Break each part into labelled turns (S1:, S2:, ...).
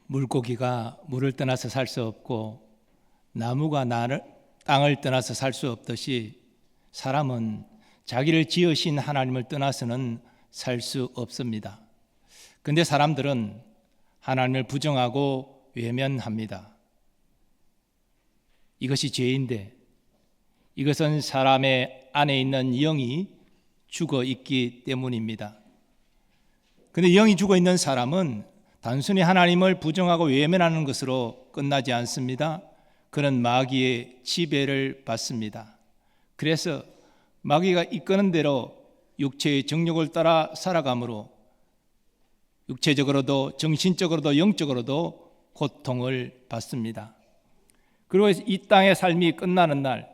S1: 물고기가 물을 떠나서 살 수 없고 나무가 땅을 떠나서 살 수 없듯이 사람은 자기를 지으신 하나님을 떠나서는 살 수 없습니다. 그런데 사람들은 하나님을 부정하고 외면합니다. 이것이 죄인데, 이것은 사람의 안에 있는 영이 죽어 있기 때문입니다. 그런데 영이 죽어 있는 사람은 단순히 하나님을 부정하고 외면하는 것으로 끝나지 않습니다. 그는 마귀의 지배를 받습니다. 그래서 마귀가 이끄는 대로 육체의 정욕을 따라 살아가므로 육체적으로도 정신적으로도 영적으로도 고통을 받습니다. 그리고 이 땅의 삶이 끝나는 날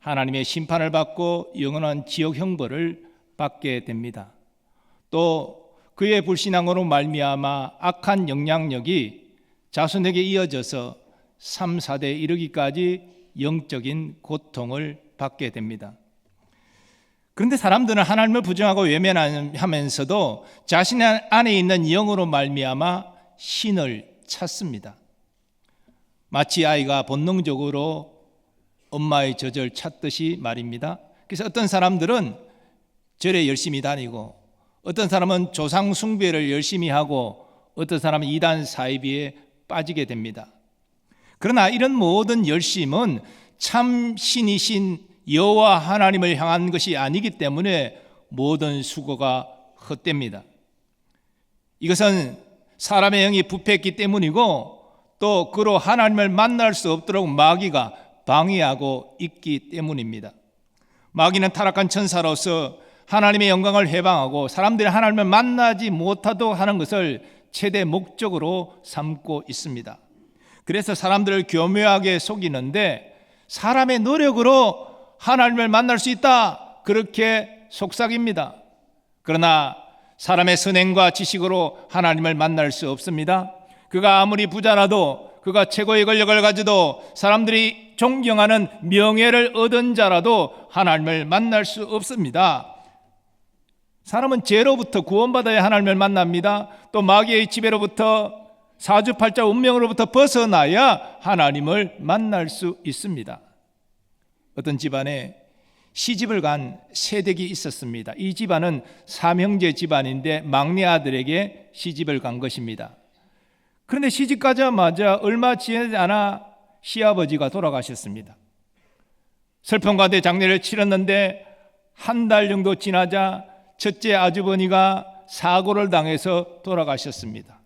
S1: 하나님의 심판을 받고 영원한 지옥 형벌을 받게 됩니다. 또 그의 불신앙으로 말미암아 악한 영향력이 자손에게 이어져서 3, 4대에 이르기까지 영적인 고통을 받게 됩니다. 그런데 사람들은 하나님을 부정하고 외면하면서도 자신 안에 있는 영으로 말미암아 신을 찾습니다. 마치 아이가 본능적으로 엄마의 젖을 찾듯이 말입니다. 그래서 어떤 사람들은 절에 열심히 다니고, 어떤 사람은 조상 숭배를 열심히 하고, 어떤 사람은 이단 사이비에 빠지게 됩니다. 그러나 이런 모든 열심은 참 신이신 여호와 하나님을 향한 것이 아니기 때문에 모든 수고가 헛됩니다. 이것은 사람의 영이 부패했기 때문이고, 또 그로 하나님을 만날 수 없도록 마귀가 방해하고 있기 때문입니다. 마귀는 타락한 천사로서 하나님의 영광을 해방하고 사람들이 하나님을 만나지 못하도록 하는 것을 최대 목적으로 삼고 있습니다. 그래서 사람들을 교묘하게 속이는데, 사람의 노력으로 하나님을 만날 수 있다, 그렇게 속삭입니다. 그러나 사람의 선행과 지식으로 하나님을 만날 수 없습니다. 그가 아무리 부자라도, 그가 최고의 권력을 가져도, 사람들이 존경하는 명예를 얻은 자라도 하나님을 만날 수 없습니다. 사람은 죄로부터 구원받아야 하나님을 만납니다. 또 마귀의 지배로부터, 사주팔자 운명으로부터 벗어나야 하나님을 만날 수 있습니다. 어떤 집안에 시집을 간 세댁이 있었습니다. 이 집안은 삼형제 집안인데 막내 아들에게 시집을 간 것입니다. 그런데 시집 가자마자 얼마 지나지 않아 시아버지가 돌아가셨습니다. 슬픈 가운데 장례를 치렀는데 한 달 정도 지나자 첫째 아주버니가 사고를 당해서 돌아가셨습니다.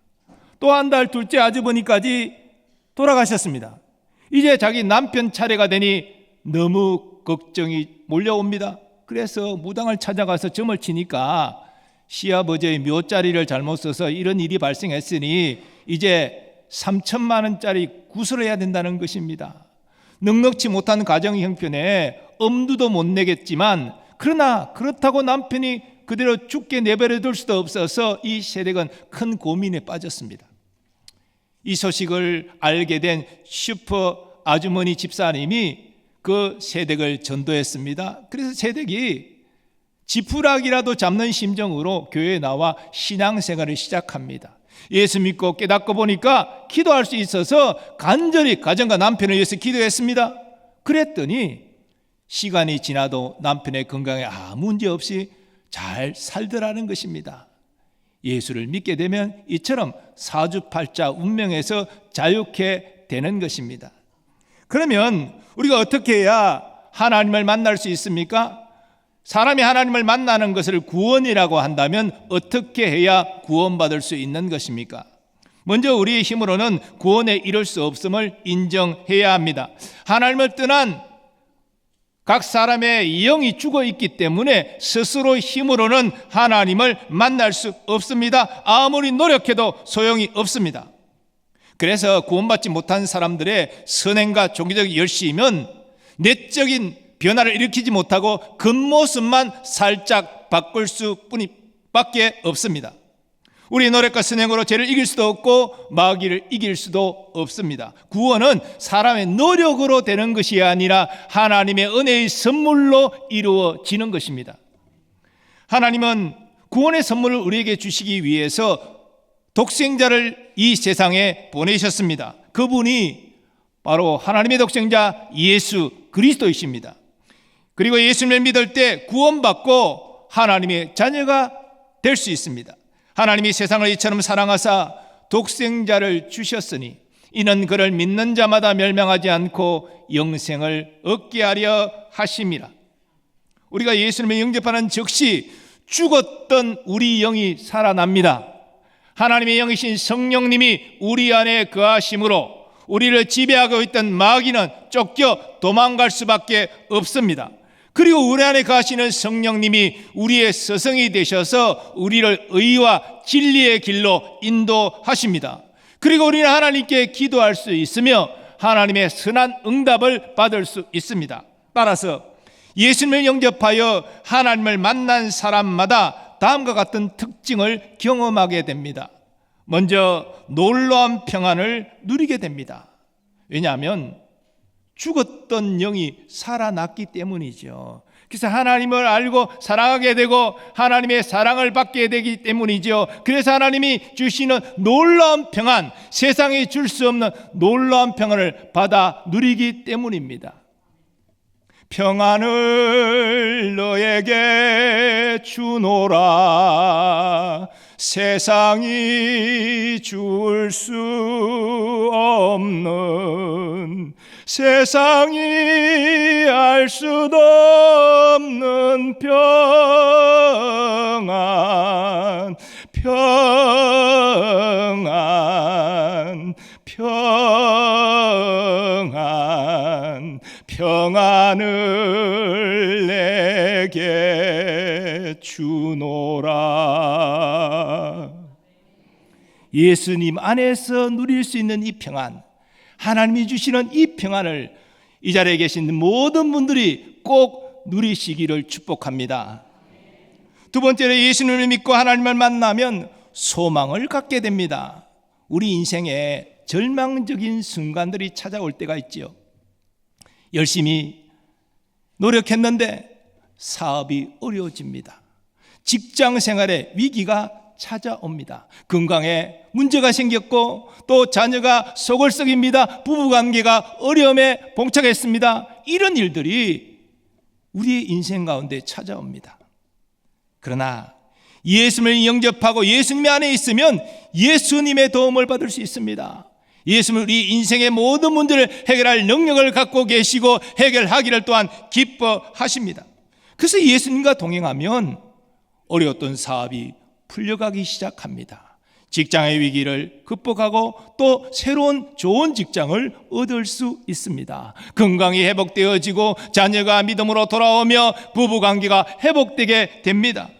S1: 또 한 달 둘째 아주버니까지 돌아가셨습니다. 이제 자기 남편 차례가 되니 너무 걱정이 몰려옵니다. 그래서 무당을 찾아가서 점을 치니까 시아버지의 묘자리를 잘못 써서 이런 일이 발생했으니 이제 3천만 원짜리 구슬을 해야 된다는 것입니다. 넉넉지 못한 가정 형편에 엄두도 못 내겠지만, 그러나 그렇다고 남편이 그대로 죽게 내버려 둘 수도 없어서 이 세댁은 큰 고민에 빠졌습니다. 이 소식을 알게 된 슈퍼 아주머니 집사님이 그 세댁을 전도했습니다. 그래서 세댁이 지푸라기라도 잡는 심정으로 교회에 나와 신앙생활을 시작합니다. 예수 믿고 깨닫고 보니까 기도할 수 있어서 간절히 가정과 남편을 위해서 기도했습니다. 그랬더니 시간이 지나도 남편의 건강에 아무 문제 없이 잘 살더라는 것입니다. 예수를 믿게 되면 이처럼 사주팔자 운명에서 자유케 되는 것입니다. 그러면 우리가 어떻게 해야 하나님을 만날 수 있습니까? 사람이 하나님을 만나는 것을 구원이라고 한다면 어떻게 해야 구원받을 수 있는 것입니까? 먼저 우리의 힘으로는 구원에 이를 수 없음을 인정해야 합니다. 하나님을 떠난 각 사람의 영이 죽어 있기 때문에 스스로 힘으로는 하나님을 만날 수 없습니다. 아무리 노력해도 소용이 없습니다. 그래서 구원받지 못한 사람들의 선행과 종교적 열심은 내적인 변화를 일으키지 못하고 겉모습만 살짝 바꿀 수밖에 없습니다. 우리 노력과 선행으로 죄를 이길 수도 없고 마귀를 이길 수도 없습니다. 구원은 사람의 노력으로 되는 것이 아니라 하나님의 은혜의 선물로 이루어지는 것입니다. 하나님은 구원의 선물을 우리에게 주시기 위해서 독생자를 이 세상에 보내셨습니다. 그분이 바로 하나님의 독생자 예수 그리스도이십니다. 그리고 예수님을 믿을 때 구원받고 하나님의 자녀가 될 수 있습니다. 하나님이 세상을 이처럼 사랑하사 독생자를 주셨으니 이는 그를 믿는 자마다 멸망하지 않고 영생을 얻게 하려 하심이라. 우리가 예수님을 영접하는 즉시 죽었던 우리 영이 살아납니다. 하나님의 영이신 성령님이 우리 안에 거하심으로 우리를 지배하고 있던 마귀는 쫓겨 도망갈 수밖에 없습니다. 그리고 우리 안에 거하시는 성령님이 우리의 스승이 되셔서 우리를 의와 진리의 길로 인도하십니다. 그리고 우리는 하나님께 기도할 수 있으며 하나님의 선한 응답을 받을 수 있습니다. 따라서 예수님을 영접하여 하나님을 만난 사람마다 다음과 같은 특징을 경험하게 됩니다. 먼저 놀라운 평안을 누리게 됩니다. 왜냐하면 죽었던 영이 살아났기 때문이죠. 그래서 하나님을 알고 사랑하게 되고 하나님의 사랑을 받게 되기 때문이죠. 그래서 하나님이 주시는 놀라운 평안, 세상이 줄 수 없는 놀라운 평안을 받아 누리기 때문입니다. 평안을 너에게 주노라. 세상이 줄 수 없는, 세상이 알 수도 없는 평안, 평안, 평안, 평안을 내게 주노라. 예수님 안에서 누릴 수 있는 이 평안, 하나님이 주시는 이 평안을 이 자리에 계신 모든 분들이 꼭 누리시기를 축복합니다. 두 번째로 예수님을 믿고 하나님을 만나면 소망을 갖게 됩니다. 우리 인생에 절망적인 순간들이 찾아올 때가 있지요. 열심히 노력했는데 사업이 어려워집니다. 직장 생활에 위기가 찾아옵니다. 건강에 문제가 생겼고 또 자녀가 속을 썩입니다. 부부관계가 어려움에 봉착했습니다. 이런 일들이 우리의 인생 가운데 찾아옵니다. 그러나 예수님을 영접하고 예수님 안에 있으면 예수님의 도움을 받을 수 있습니다. 예수님은 우리 인생의 모든 문제를 해결할 능력을 갖고 계시고 해결하기를 또한 기뻐하십니다. 그래서 예수님과 동행하면 어려웠던 사업이 풀려가기 시작합니다. 직장의 위기를 극복하고 또 새로운 좋은 직장을 얻을 수 있습니다. 건강이 회복되어지고 자녀가 믿음으로 돌아오며 부부관계가 회복되게 됩니다.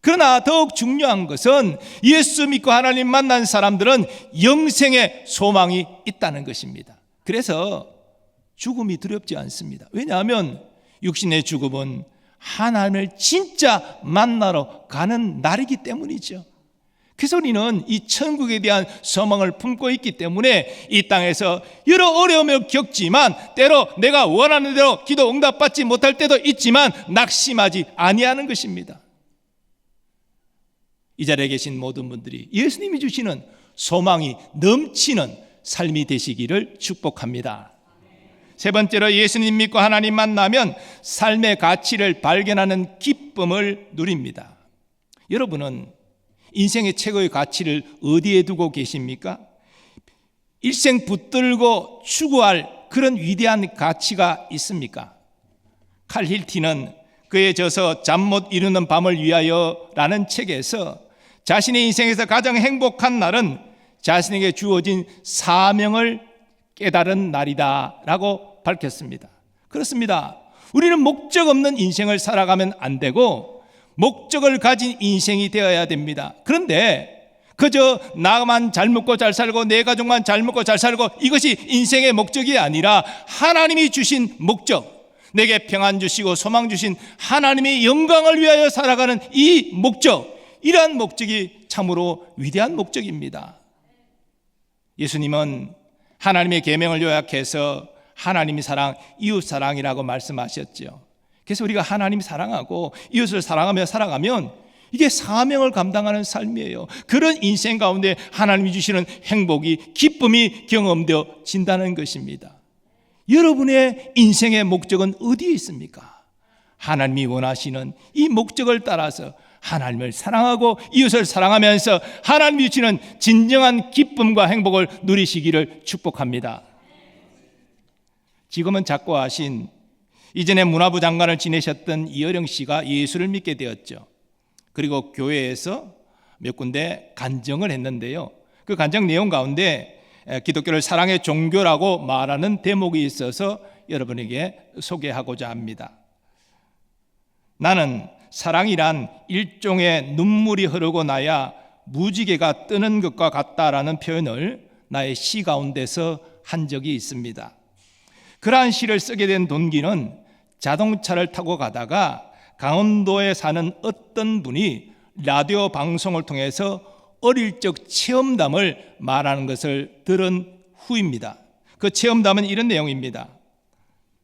S1: 그러나 더욱 중요한 것은 예수 믿고 하나님 만난 사람들은 영생의 소망이 있다는 것입니다. 그래서 죽음이 두렵지 않습니다. 왜냐하면 육신의 죽음은 하나님을 진짜 만나러 가는 날이기 때문이죠. 그래서 우리는 이 천국에 대한 소망을 품고 있기 때문에 이 땅에서 여러 어려움을 겪지만 때로 내가 원하는 대로 기도 응답받지 못할 때도 있지만 낙심하지 아니하는 것입니다. 이 자리에 계신 모든 분들이 예수님이 주시는 소망이 넘치는 삶이 되시기를 축복합니다. 세 번째로 예수님 믿고 하나님 만나면 삶의 가치를 발견하는 기쁨을 누립니다. 여러분은 인생의 최고의 가치를 어디에 두고 계십니까? 일생 붙들고 추구할 그런 위대한 가치가 있습니까? 칼 힐티는 그의 저서 잠 못 이루는 밤을 위하여 라는 책에서 자신의 인생에서 가장 행복한 날은 자신에게 주어진 사명을 깨달은 날이다 라고 밝혔습니다. 그렇습니다. 우리는 목적 없는 인생을 살아가면 안 되고 목적을 가진 인생이 되어야 됩니다. 그런데 그저 나만 잘 먹고 잘 살고 내 가족만 잘 먹고 잘 살고 이것이 인생의 목적이 아니라 하나님이 주신 목적, 내게 평안 주시고 소망 주신 하나님의 영광을 위하여 살아가는 이 목적, 이러한 목적이 참으로 위대한 목적입니다. 예수님은 하나님의 계명을 요약해서 하나님의 사랑, 이웃 사랑이라고 말씀하셨죠. 그래서 우리가 하나님 사랑하고 이웃을 사랑하며 살아가면 이게 사명을 감당하는 삶이에요. 그런 인생 가운데 하나님이 주시는 행복이, 기쁨이 경험되어진다는 것입니다. 여러분의 인생의 목적은 어디에 있습니까? 하나님이 원하시는 이 목적을 따라서 하나님을 사랑하고 이웃을 사랑하면서 하나님이 주시는 진정한 기쁨과 행복을 누리시기를 축복합니다. 지금은 작고하신, 이전에 문화부 장관을 지내셨던 이어령 씨가 예수를 믿게 되었죠. 그리고 교회에서 몇 군데 간증을 했는데요, 그 간증 내용 가운데 기독교를 사랑의 종교라고 말하는 대목이 있어서 여러분에게 소개하고자 합니다. 나는 사랑이란 일종의 눈물이 흐르고 나야 무지개가 뜨는 것과 같다라는 표현을 나의 시 가운데서 한 적이 있습니다. 그러한 시를 쓰게 된 동기는 자동차를 타고 가다가 강원도에 사는 어떤 분이 라디오 방송을 통해서 어릴 적 체험담을 말하는 것을 들은 후입니다. 그 체험담은 이런 내용입니다.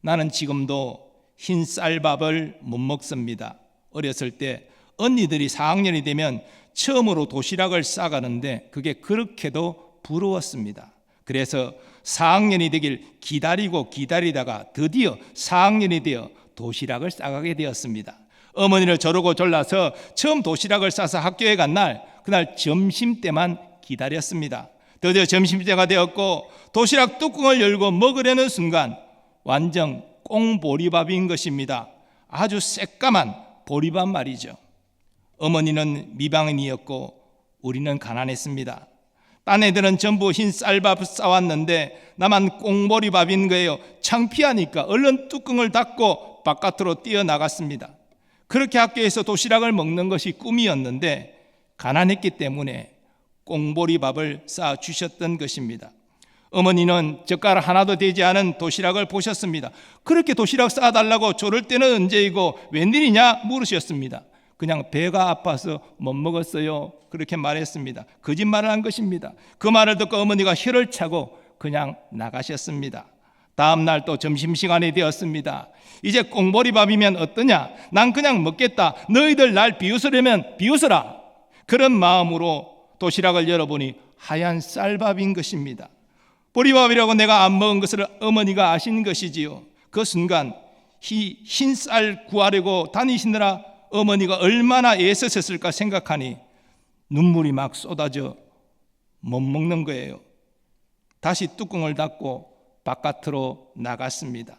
S1: 나는 지금도 흰 쌀밥을 못 먹습니다. 어렸을 때 언니들이 4학년이 되면 처음으로 도시락을 싸가는데 그게 그렇게도 부러웠습니다. 그래서 4학년이 되길 기다리고 기다리다가 드디어 4학년이 되어 도시락을 싸가게 되었습니다. 어머니를 저르고 졸라서 처음 도시락을 싸서 학교에 간 날, 그날 점심때만 기다렸습니다. 드디어 점심때가 되었고 도시락 뚜껑을 열고 먹으려는 순간 완전 꽁보리밥인 것입니다. 아주 새까만 보리밥 말이죠. 어머니는 미방인이었고 우리는 가난했습니다. 딴 애들은 전부 흰 쌀밥 싸왔는데 나만 꽁보리밥인 거예요. 창피하니까 얼른 뚜껑을 닫고 바깥으로 뛰어나갔습니다. 그렇게 학교에서 도시락을 먹는 것이 꿈이었는데 가난했기 때문에 꽁보리밥을 싸주셨던 것입니다. 어머니는 젓가락 하나도 되지 않은 도시락을 보셨습니다. 그렇게 도시락 싸달라고 조를 때는 언제이고 웬일이냐 물으셨습니다. 그냥 배가 아파서 못 먹었어요, 그렇게 말했습니다. 거짓말을 한 것입니다. 그 말을 듣고 어머니가 혀를 차고 그냥 나가셨습니다. 다음 날 또 점심시간이 되었습니다. 이제 꽁보리밥이면 어떠냐, 난 그냥 먹겠다, 너희들 날 비웃으려면 비웃어라, 그런 마음으로 도시락을 열어보니 하얀 쌀밥인 것입니다. 보리밥이라고 내가 안 먹은 것을 어머니가 아신 것이지요. 그 순간 흰 쌀 구하려고 다니시느라 어머니가 얼마나 애쓰셨을까 생각하니 눈물이 막 쏟아져 못 먹는 거예요. 다시 뚜껑을 닫고 바깥으로 나갔습니다.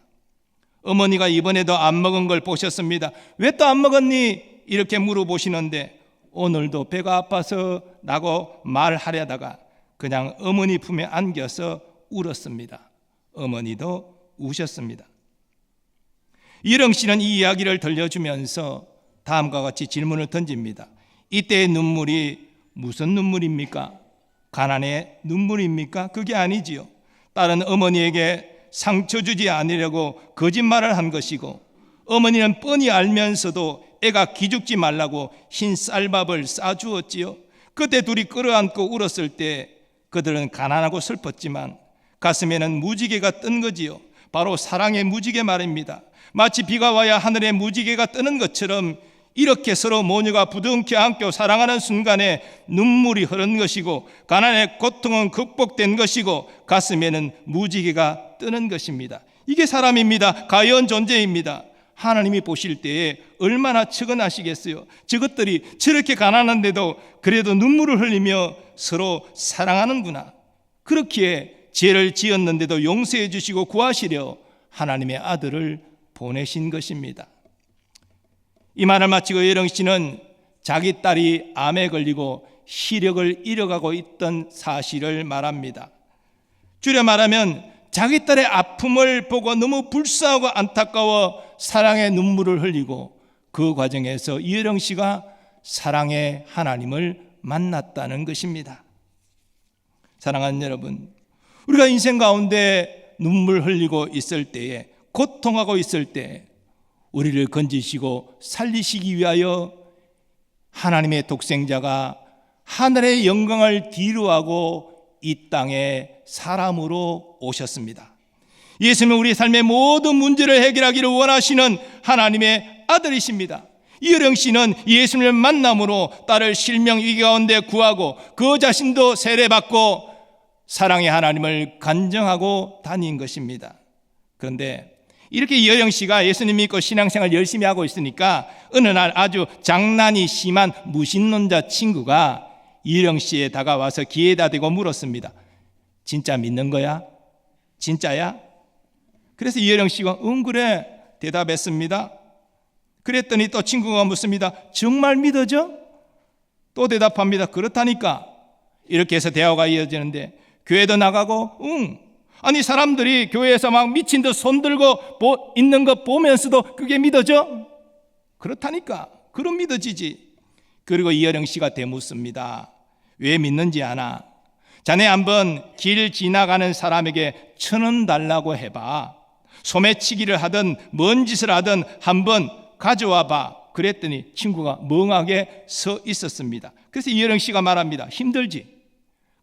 S1: 어머니가 이번에도 안 먹은 걸 보셨습니다. 왜 또 안 먹었니? 이렇게 물어보시는데 오늘도 배가 아파서 라고 말하려다가 그냥 어머니 품에 안겨서 울었습니다. 어머니도 우셨습니다. 이령 씨는 이 이야기를 들려주면서 다음과 같이 질문을 던집니다. 이때의 눈물이 무슨 눈물입니까? 가난의 눈물입니까? 그게 아니지요. 딸은 어머니에게 상처 주지 않으려고 거짓말을 한 것이고, 어머니는 뻔히 알면서도 애가 기죽지 말라고 흰 쌀밥을 싸주었지요. 그때 둘이 끌어안고 울었을 때 그들은 가난하고 슬펐지만 가슴에는 무지개가 뜬 거지요. 바로 사랑의 무지개 말입니다. 마치 비가 와야 하늘에 무지개가 뜨는 것처럼 이렇게 서로 모녀가 부둥켜 안고 사랑하는 순간에 눈물이 흐른 것이고 가난의 고통은 극복된 것이고 가슴에는 무지개가 뜨는 것입니다. 이게 사람입니다. 가연 존재입니다. 하나님이 보실 때에 얼마나 측은하시겠어요. 저것들이 저렇게 가난한데도 그래도 눈물을 흘리며 서로 사랑하는구나. 그렇기에 죄를 지었는데도 용서해 주시고 구하시려 하나님의 아들을 보내신 것입니다. 이 말을 마치고 여령 씨는 자기 딸이 암에 걸리고 시력을 잃어가고 있던 사실을 말합니다. 줄여 말하면 자기 딸의 아픔을 보고 너무 불쌍하고 안타까워 사랑의 눈물을 흘리고 그 과정에서 이여령 씨가 사랑의 하나님을 만났다는 것입니다. 사랑하는 여러분, 우리가 인생 가운데 눈물 흘리고 있을 때에, 고통하고 있을 때 우리를 건지시고 살리시기 위하여 하나님의 독생자가 하늘의 영광을 뒤로하고 이 땅에 사람으로 오셨습니다. 예수님은 우리 삶의 모든 문제를 해결하기를 원하시는 하나님의 아들이십니다. 이효령 씨는 예수님을 만남으로 딸을 실명 위기 가운데 구하고 그 자신도 세례받고 사랑의 하나님을 간증하고 다닌 것입니다. 그런데 이렇게 이효령 씨가 예수님 믿고 신앙생활 열심히 하고 있으니까 어느 날 아주 장난이 심한 무신론자 친구가 이효령 씨에 다가와서 귀에다 대고 물었습니다. 진짜 믿는 거야? 진짜야? 그래서 이효령 씨가 그래 대답했습니다. 그랬더니 또 친구가 묻습니다. 정말 믿어져? 또 대답합니다. 그렇다니까. 이렇게 해서 대화가 이어지는데 교회도 나가고 아니 사람들이 교회에서 막 미친 듯 손들고 있는 거 보면서도 그게 믿어져? 그렇다니까. 그럼 믿어지지. 그리고 이효령 씨가 되묻습니다. 왜 믿는지 아나? 자네 한번 길 지나가는 사람에게 1,000원 달라고 해봐. 소매치기를 하든 뭔 짓을 하든 한번 가져와 봐. 그랬더니 친구가 멍하게 서 있었습니다. 그래서 이효령 씨가 말합니다. 힘들지?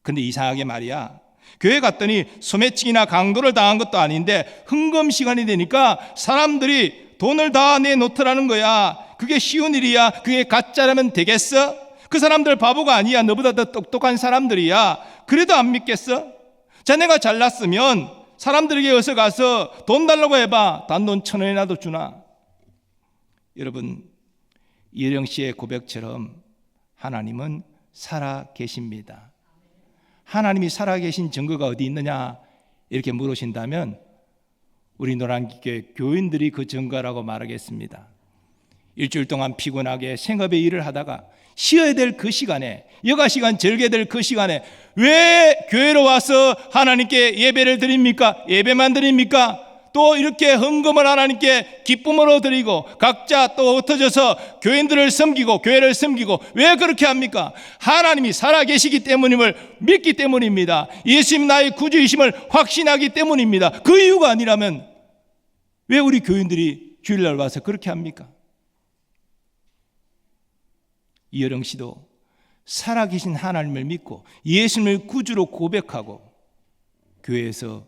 S1: 근데 이상하게 말이야. 교회 갔더니 소매치기나 강도를 당한 것도 아닌데 흥금 시간이 되니까 사람들이 돈을 다 내놓더라는 거야. 그게 쉬운 일이야? 그게 가짜라면 되겠어? 그 사람들 바보가 아니야. 너보다 더 똑똑한 사람들이야. 그래도 안 믿겠어? 자네가 잘났으면 사람들에게 어서 가서 돈 달라고 해봐. 단돈 1,000원이라도 주나? 여러분, 이효령 씨의 고백처럼 하나님은 살아 계십니다. 하나님이 살아계신 증거가 어디 있느냐 이렇게 물으신다면 우리 노란기교회 교인들이 그 증거라고 말하겠습니다. 일주일 동안 피곤하게 생업의 일을 하다가 쉬어야 될 그 시간에, 여가 시간 절개될 그 시간에 왜 교회로 와서 하나님께 예배를 드립니까? 예배만 드립니까? 또 이렇게 헌금을 하나님께 기쁨으로 드리고 각자 또 흩어져서 교인들을 섬기고 교회를 섬기고 왜 그렇게 합니까? 하나님이 살아계시기 때문임을 믿기 때문입니다. 예수님 나의 구주이심을 확신하기 때문입니다. 그 이유가 아니라면 왜 우리 교인들이 주일날 와서 그렇게 합니까? 이효령 씨도 살아계신 하나님을 믿고 예수님을 구주로 고백하고 교회에서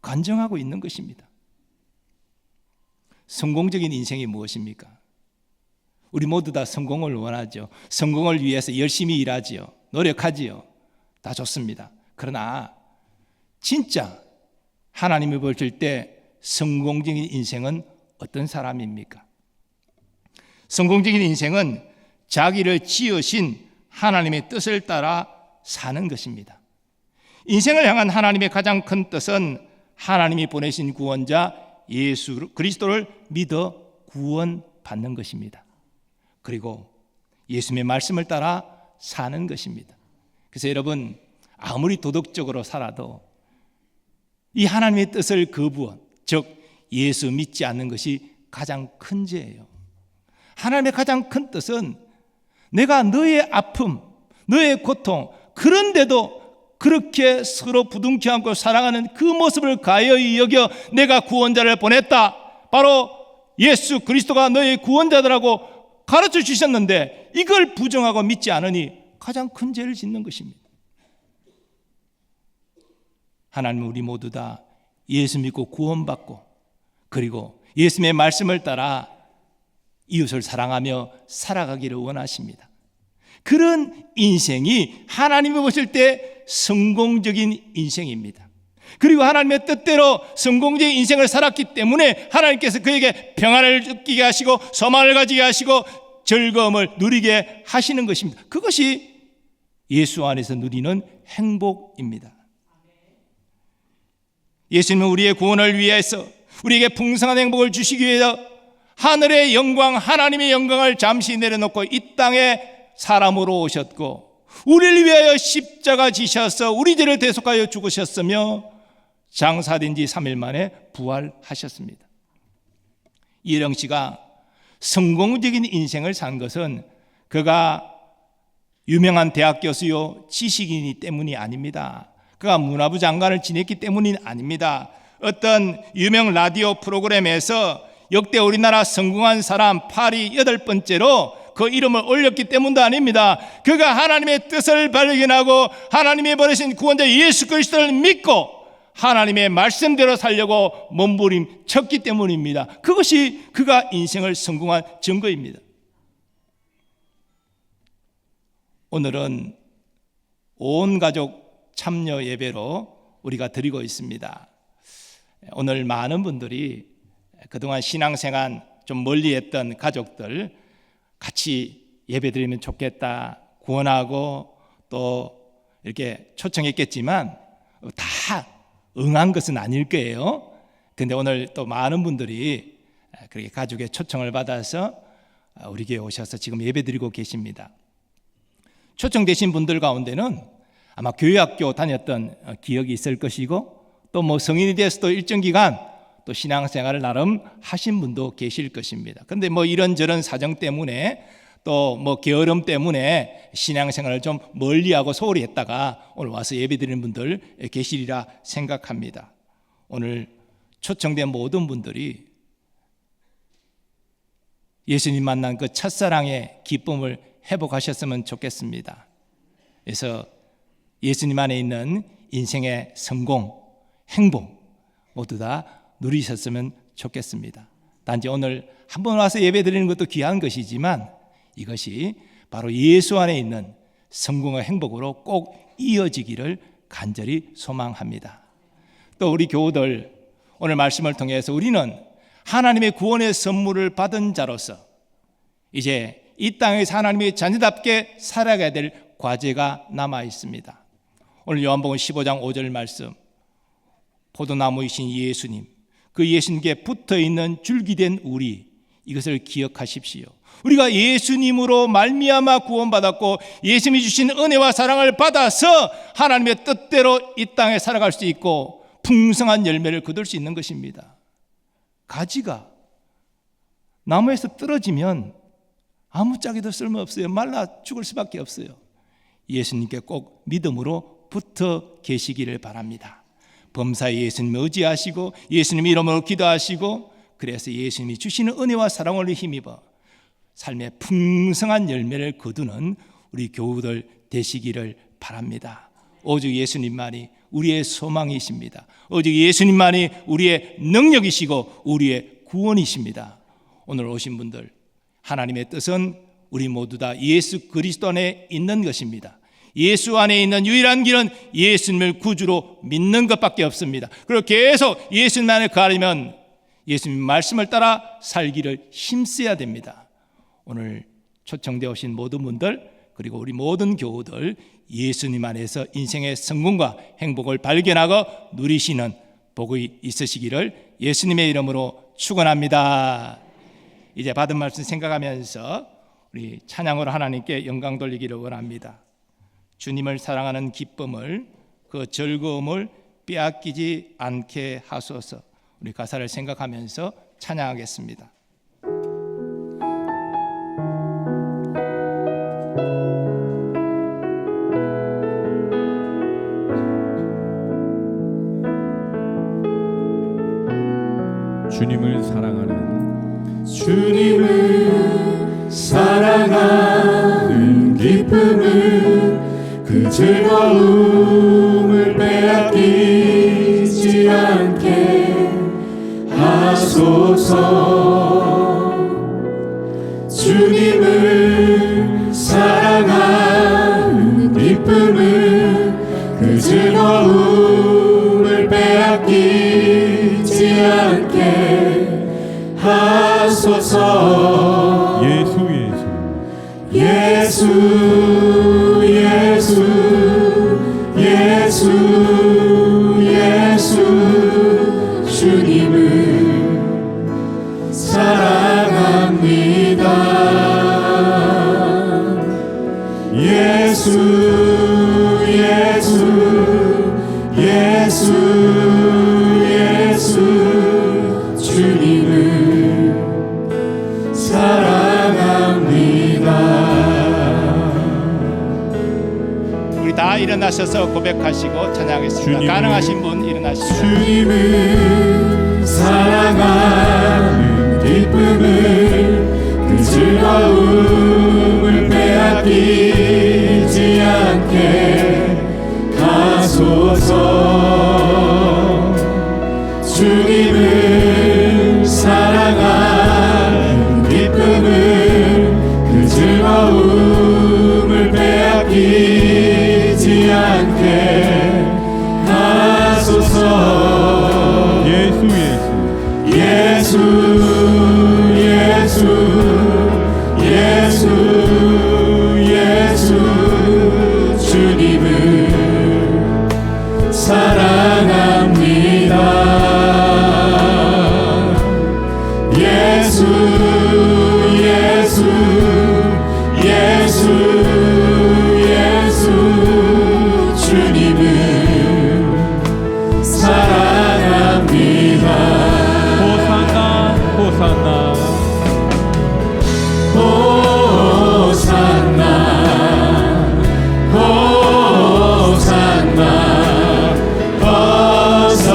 S1: 간증하고 있는 것입니다. 성공적인 인생이 무엇입니까? 우리 모두 다 성공을 원하죠. 성공을 위해서 열심히 일하지요. 노력하지요. 다 좋습니다. 그러나 진짜 하나님이 보실 때 성공적인 인생은 어떤 사람입니까? 성공적인 인생은 자기를 지으신 하나님의 뜻을 따라 사는 것입니다. 인생을 향한 하나님의 가장 큰 뜻은 하나님이 보내신 구원자 예수 그리스도를 믿어 구원받는 것입니다. 그리고 예수님의 말씀을 따라 사는 것입니다. 그래서 여러분, 아무리 도덕적으로 살아도 이 하나님의 뜻을 거부한, 즉 예수 믿지 않는 것이 가장 큰 죄예요. 하나님의 가장 큰 뜻은 내가 너의 아픔, 너의 고통, 그런데도 그렇게 서로 부둥켜 안고 사랑하는 그 모습을 가여이 여겨 내가 구원자를 보냈다. 바로 예수 그리스도가 너의 구원자들하고 가르쳐 주셨는데 이걸 부정하고 믿지 않으니 가장 큰 죄를 짓는 것입니다. 하나님은 우리 모두 다 예수 믿고 구원받고 그리고 예수님의 말씀을 따라 이웃을 사랑하며 살아가기를 원하십니다. 그런 인생이 하나님이 보실 때 성공적인 인생입니다. 그리고 하나님의 뜻대로 성공적인 인생을 살았기 때문에 하나님께서 그에게 평안을 느끼게 하시고 소망을 가지게 하시고 즐거움을 누리게 하시는 것입니다. 그것이 예수 안에서 누리는 행복입니다. 예수님은 우리의 구원을 위해서 우리에게 풍성한 행복을 주시기 위해서 하늘의 영광, 하나님의 영광을 잠시 내려놓고 이 땅에 사람으로 오셨고 우리를 위하여 십자가 지셔서 우리 죄를 대속하여 죽으셨으며 장사된 지 3일 만에 부활하셨습니다. 이효령 씨가 성공적인 인생을 산 것은 그가 유명한 대학 교수요 지식인이기 때문이 아닙니다. 그가 문화부 장관을 지냈기 때문이 아닙니다. 어떤 유명 라디오 프로그램에서 역대 우리나라 성공한 사람 8위 8번째로 그 이름을 올렸기 때문도 아닙니다. 그가 하나님의 뜻을 발견하고 하나님이 보내신 구원자 예수 그리스도를 믿고 하나님의 말씀대로 살려고 몸부림쳤기 때문입니다. 그것이 그가 인생을 성공한 증거입니다. 오늘은 온 가족 참여 예배로 우리가 드리고 있습니다. 오늘 많은 분들이 그동안 신앙생활 좀 멀리했던 가족들 같이 예배드리면 좋겠다 구원하고 또 이렇게 초청했겠지만 다 응한 것은 아닐 거예요. 근데 오늘 또 많은 분들이 그렇게 가족의 초청을 받아서 우리 교회에 오셔서 지금 예배드리고 계십니다. 초청되신 분들 가운데는 아마 교회학교 다녔던 기억이 있을 것이고 또 뭐 성인이 돼서도 일정 기간 또 신앙생활을 나름 하신 분도 계실 것입니다. 그런데 뭐 이런저런 사정 때문에 또 뭐 게으름 때문에 신앙생활을 좀 멀리하고 소홀히 했다가 오늘 와서 예배드리는 분들 계시리라 생각합니다. 오늘 초청된 모든 분들이 예수님 만난 그 첫사랑의 기쁨을 회복하셨으면 좋겠습니다. 그래서 예수님 안에 있는 인생의 성공, 행복 모두 다 누리셨으면 좋겠습니다. 단지 오늘 한번 와서 예배드리는 것도 귀한 것이지만 이것이 바로 예수 안에 있는 성공과 행복으로 꼭 이어지기를 간절히 소망합니다. 또 우리 교우들 오늘 말씀을 통해서 우리는 하나님의 구원의 선물을 받은 자로서 이제 이 땅에서 하나님의 자녀답게 살아가야 될 과제가 남아 있습니다. 오늘 요한복음 15장 5절 말씀, 포도나무이신 예수님, 그 예수님께 붙어있는 줄기된 우리, 이것을 기억하십시오. 우리가 예수님으로 말미암아 구원받았고 예수님이 주신 은혜와 사랑을 받아서 하나님의 뜻대로 이 땅에 살아갈 수 있고 풍성한 열매를 거둘 수 있는 것입니다. 가지가 나무에서 떨어지면 아무짝에도 쓸모없어요. 말라 죽을 수밖에 없어요. 예수님께 꼭 믿음으로 붙어 계시기를 바랍니다. 범사에 예수님을 의지하시고 예수님 이름으로 기도하시고 그래서 예수님이 주시는 은혜와 사랑을 힘입어 삶의 풍성한 열매를 거두는 우리 교우들 되시기를 바랍니다. 오직 예수님만이 우리의 소망이십니다. 오직 예수님만이 우리의 능력이시고 우리의 구원이십니다. 오늘 오신 분들 하나님의 뜻은 우리 모두 다 예수 그리스도 안에 있는 것입니다. 예수 안에 있는 유일한 길은 예수님을 구주로 믿는 것밖에 없습니다. 그리고 계속 예수님 안에 가려면 예수님 말씀을 따라 살기를 힘써야 됩니다. 오늘 초청되어 오신 모든 분들 그리고 우리 모든 교우들 예수님 안에서 인생의 성공과 행복을 발견하고 누리시는 복이 있으시기를 예수님의 이름으로 축원합니다. 이제 받은 말씀 생각하면서 우리 찬양으로 하나님께 영광 돌리기를 원합니다. 주님을 사랑하는 기쁨을 그 즐거움을 빼앗기지 않게 하소서. 우리 가사를 생각하면서 찬양하겠습니다.
S2: 주님을 사랑하는 기쁨을 그 즐거움을 빼앗기지 않게 하소서. 주님을 사랑하는 기쁨을 그 즐거움을 빼앗기지 않게 하소서. 예수 주님을 사랑합니다. 예수 주님을 사랑합니다.
S1: 우리 다 일어나셔서 고백하시고 찬양하겠습니다. 가능하신 분 일어나시죠.
S2: 주님을 사랑하는 기쁨을 그 즐거움을 빼앗기지 않게 하소서. 주님을 사랑하는 기쁨을 그 즐거움을 빼앗기지 사랑합니다.
S3: 호산나 호산나
S2: 호산나 호산나 어서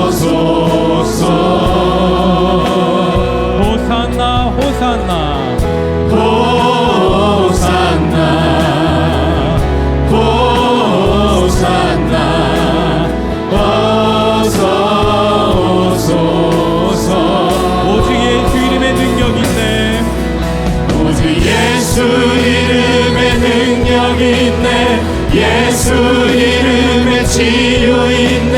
S2: 오소서.
S3: 호산나 호산나
S2: 호산나 호산나 어서 오소서.
S3: 오직 예수 이름의 능력 있네.
S2: 오직 예수 이름의 능력 있네. 예수 이름의 치유 있네.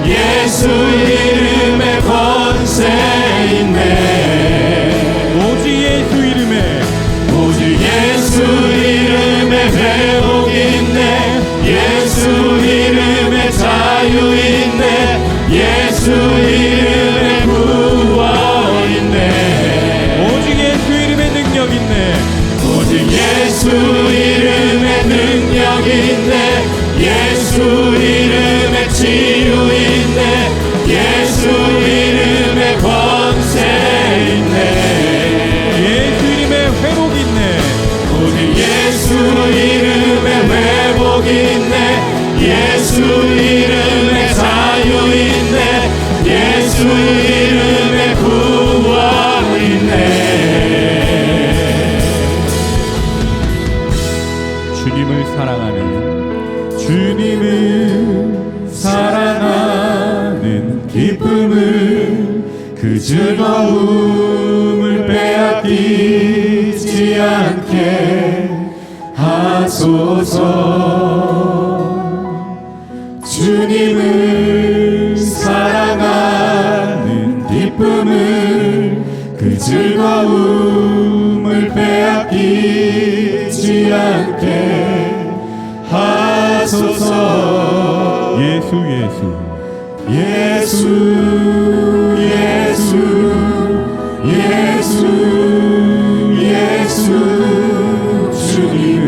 S2: 예수 이름의 권세 있네.
S3: 오직 예수 이름에
S2: 오직 예수 이름의 회복 있네. 예수 이름의 자유 있네. 예수 이름의 구원 있네.
S3: 오직 예수 이름의 능력 있네.
S2: 오직 예수 이름의 능력 있네. 예수 이름의 치유 있네. 예수 이름의 권세 있네.
S3: 예수 이름의 회복 있네.
S2: 오직 예수 이름의 회복 있네. 예수 이름의 자유 있네. 예수 이름의 구원 있네.
S3: 주님을 사랑하는
S2: 주님을 사랑하는 기쁨을 그 즐거움을 빼앗기지 않게 하소서. 주님을 사랑하는 기쁨을 그 즐거움을 빼앗기지 않게 하소서.
S3: 예수 예수
S2: 예수 예수 예수 예수 주님을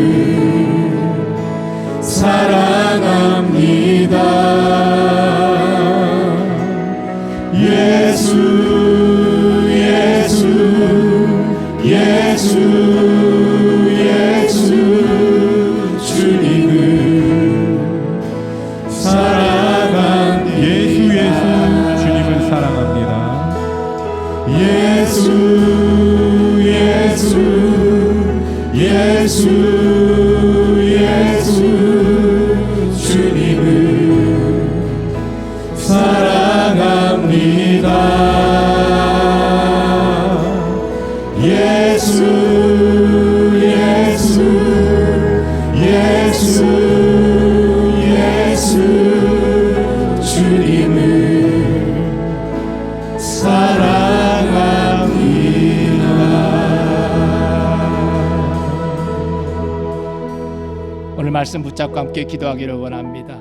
S2: 사랑합니다. 예수 예수 예수 예수 주님을 사랑합니다.
S3: 예수 예수 주님을 사랑합니다.
S2: 예수 예수 예수 예수 주님을 사랑합니다. 예수 예수 예수 예수 주님을 사랑합니다.
S1: 오늘 말씀 붙잡고 함께 기도하기를 원합니다.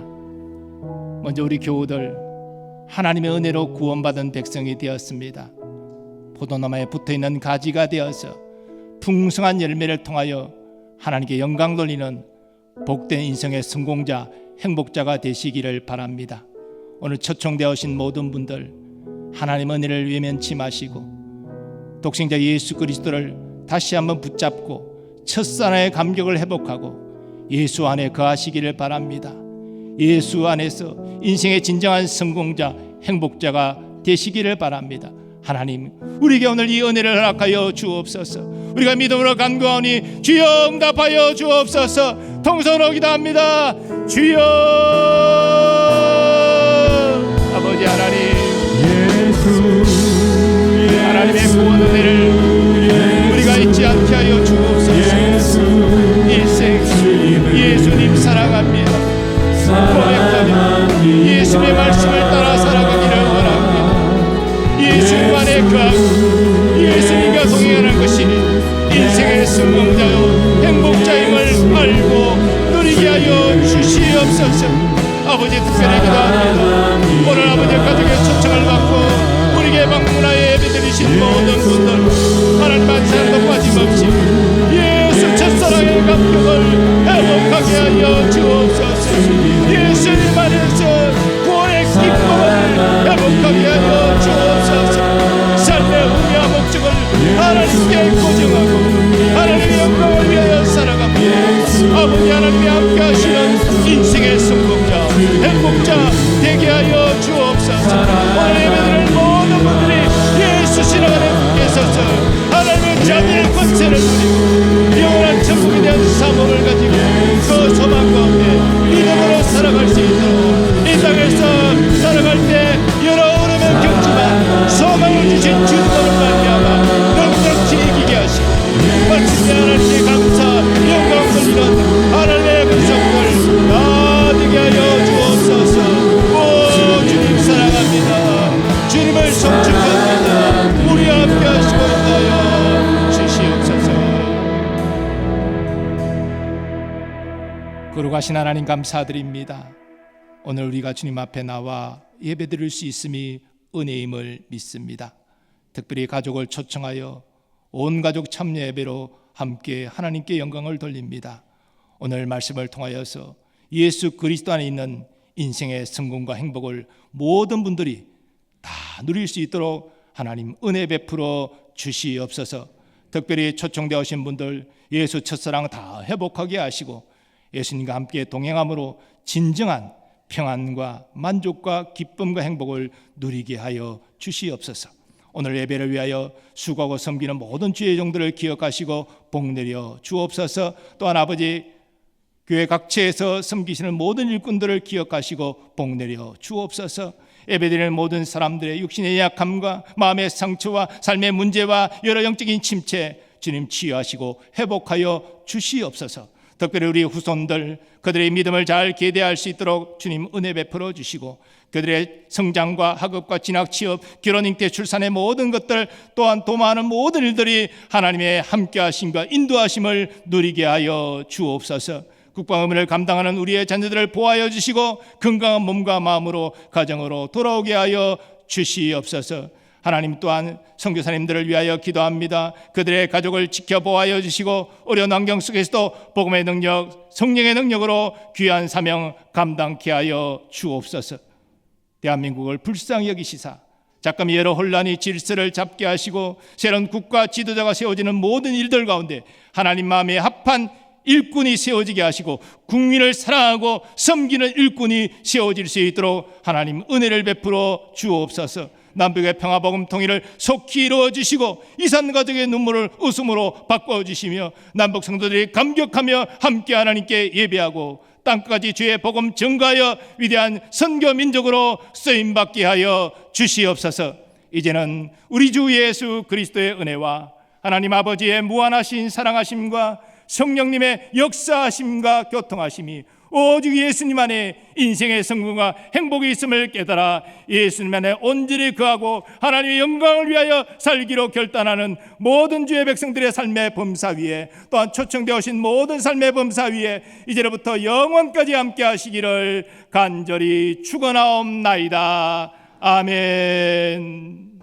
S1: 먼저 우리 교우들 하나님의 은혜로 구원받은 백성이 되었습니다. 포도나무에 붙어있는 가지가 되어서 풍성한 열매를 통하여 하나님께 영광 돌리는 복된 인생의 성공자, 행복자가 되시기를 바랍니다. 오늘 초청되어 오신 모든 분들 하나님 은혜를 외면치 마시고 독생자 예수 그리스도를 다시 한번 붙잡고 첫사랑의 감격을 회복하고 예수 안에 거하시기를 바랍니다. 예수 안에서 인생의 진정한 성공자, 행복자가 되시기를 바랍니다. 하나님, 우리에게 오늘 이 은혜를 허락하여 주옵소서. 우리가 믿음으로 간구하오니 주여 응답하여 주옵소서. 통성으로 기도합니다. 주여. 아버지 하나님, 하나님의 구원 은혜를 우리가 잊지 않게 하여 주옵소서. 일생 예수님 사랑합니다. 고백합니다. 예수님의 말씀을 따라 살아가기를 원합니다. 예수님 안에 거하고 예수님과 동행하는 것이 인생의 성공자요 행복자임을 알고 누리게 하여 주시옵소서. 아버지 특별히 기도합니다. 오늘 아버지 가족의 초청을 받고 우리에게 방문하여 예배드리신 모든 분들 하나님 한 사람도 빠짐없이 예수 첫사랑의 감격을 회복하게 하여 주옵소서. 안에서 구원의 기쁨을 회복하게 하여 주옵소서. 삶의 의미와 목적을 하나님께 고정하고 하나님의 영광을 위하여 살아갑니다. 아버지 하나님이 함께 하시는 인생의 성공자, 행복자 되게 하여 주옵소서. 오늘 예배드리는 모든 분들이 예수 신앙 안에 굳게 서서 하나님의 자비의 권세를 누리고 영원한 천국에 대한 사명을 가지고 그 소망 가운데 믿음으로 살아갈 수 있도록 이 땅에서 살아갈 때 여러 어려움을 겪지만 소망을 주신 주님으로 말미암아 넉넉히 이기게 하시고 마침내 하나님께 감사 영광 돌리는 하나님의 백성들 다 되게 하여 주옵소서. 오 주님 사랑합니다. 주님을 송축합니다. 우리 함께 하시고 인도하여 주시옵소서. 거룩하신 하나님 감사드립니다. 오늘 우리가 주님 앞에 나와 예배드릴 수 있음이 은혜임을 믿습니다. 특별히 가족을 초청하여 온 가족 참여 예배로 함께 하나님께 영광을 돌립니다. 오늘 말씀을 통하여서 예수 그리스도 안에 있는 인생의 성공과 행복을 모든 분들이 다 누릴 수 있도록 하나님 은혜 베풀어 주시옵소서. 특별히 초청되어 오신 분들 예수 첫사랑 다 회복하게 하시고 예수님과 함께 동행함으로 진정한 평안과 만족과 기쁨과 행복을 누리게 하여 주시옵소서. 오늘 예배를 위하여 수고하고 섬기는 모든 주의 종들을 기억하시고 복내려 주옵소서. 또한 아버지 교회 각처에서 섬기시는 모든 일꾼들을 기억하시고 복내려 주옵소서. 예배드리는 모든 사람들의 육신의 약함과 마음의 상처와 삶의 문제와 여러 영적인 침체 주님 치유하시고 회복하여 주시옵소서. 특별히 우리 후손들 그들의 믿음을 잘 계대할 수 있도록 주님 은혜 베풀어 주시고 그들의 성장과 학업과 진학, 취업, 결혼, 잉태, 출산의 모든 것들 또한 도모하는 모든 일들이 하나님의 함께하심과 인도하심을 누리게 하여 주옵소서. 국방 의무를 감당하는 우리의 자녀들을 보호하여 주시고 건강한 몸과 마음으로 가정으로 돌아오게 하여 주시옵소서. 하나님 또한 선교사님들을 위하여 기도합니다. 그들의 가족을 지켜보호하여 주시고 어려운 환경 속에서도 복음의 능력, 성령의 능력으로 귀한 사명 감당케 하여 주옵소서. 대한민국을 불쌍히 여기시사 잠깐 여러 혼란이 질서를 잡게 하시고 새로운 국가 지도자가 세워지는 모든 일들 가운데 하나님 마음에 합한 일꾼이 세워지게 하시고 국민을 사랑하고 섬기는 일꾼이 세워질 수 있도록 하나님 은혜를 베풀어 주옵소서. 남북의 평화복음 통일을 속히 이루어주시고 이산가족의 눈물을 웃음으로 바꿔주시며 남북 성도들이 감격하며 함께 하나님께 예배하고 땅까지 주의 복음 전가하여 위대한 선교 민족으로 쓰임받게 하여 주시옵소서. 이제는 우리 주 예수 그리스도의 은혜와 하나님 아버지의 무한하신 사랑하심과 성령님의 역사하심과 교통하심이 오직 예수님 안에 인생의 성공과 행복이 있음을 깨달아 예수님 안에 온전히 거하고 하나님의 영광을 위하여 살기로 결단하는 모든 주의 백성들의 삶의 범사 위에 또한 초청되어 오신 모든 삶의 범사 위에 이제로부터 영원까지 함께 하시기를 간절히 축원하옵나이다. 아멘.